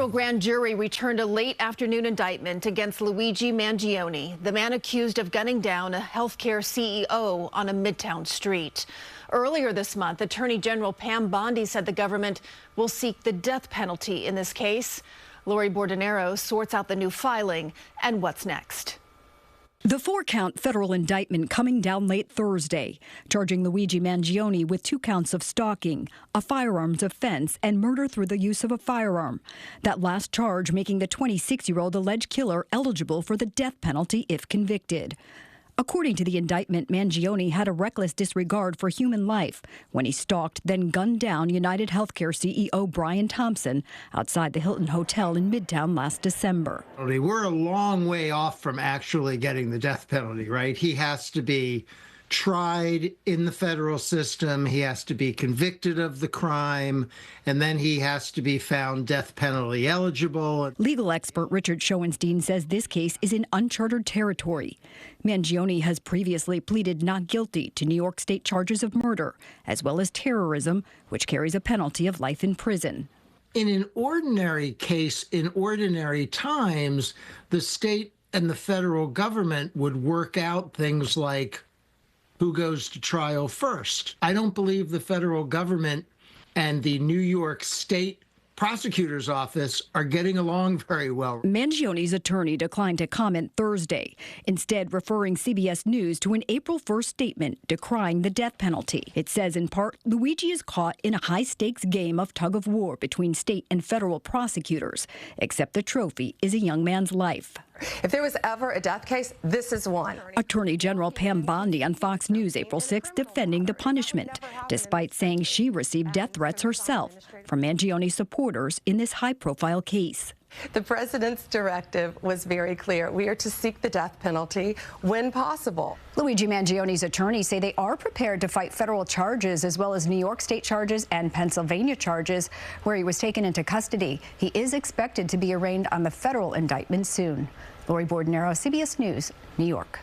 federal grand jury returned a late afternoon indictment against Luigi Mangione, the man accused of gunning down a healthcare CEO on a Midtown street. Earlier this month, Attorney General Pam Bondi said the government will seek the death penalty in this case. Lori Bordonaro sorts out the new filing and what's next. The 4-count federal indictment coming down late Thursday, charging Luigi Mangione with 2 counts of stalking, a firearms offense, and murder through the use of a firearm. That last charge making the 26-year-old alleged killer eligible for the death penalty if convicted. According to the indictment, Mangione had a reckless disregard for human life when he stalked, then gunned down UnitedHealthcare CEO Brian Thompson outside the Hilton Hotel in Midtown last December. We're a long way off from actually getting the death penalty, right? He has to be tried in the federal system, he has to be convicted of the crime, and then he has to be found death penalty eligible. Legal expert Richard Schoenstein says this case is in uncharted territory. Mangione has previously pleaded not guilty to New York State charges of murder, as well as terrorism, which carries a penalty of life in prison. In an ordinary case, in ordinary times, the state and the federal government would work out things like who goes to trial first. I don't believe the federal government and the New York State prosecutor's office are getting along very well. Mangione's attorney declined to comment Thursday, instead referring CBS News to an April 1st statement decrying the death penalty. It says, in part, Luigi is caught in a high-stakes game of tug-of-war between state and federal prosecutors, except the trophy is a young man's life. If there was ever a death case, this is one. Attorney General Pam Bondi on Fox News April 6th defending the punishment, despite saying she received death threats herself from Mangione supporters in this high-profile case. The president's directive was very clear. We are to seek the death penalty when possible. Luigi Mangione's attorneys say they are prepared to fight federal charges as well as New York State charges and Pennsylvania charges where he was taken into custody. He is expected to be arraigned on the federal indictment soon. Lori Bordonaro, CBS News, New York.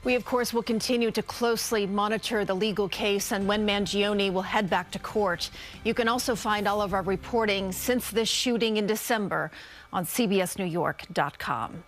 We, of course, will continue to closely monitor the legal case and when Mangione will head back to court. You can also find all of our reporting since this shooting in December on CBSNewYork.com.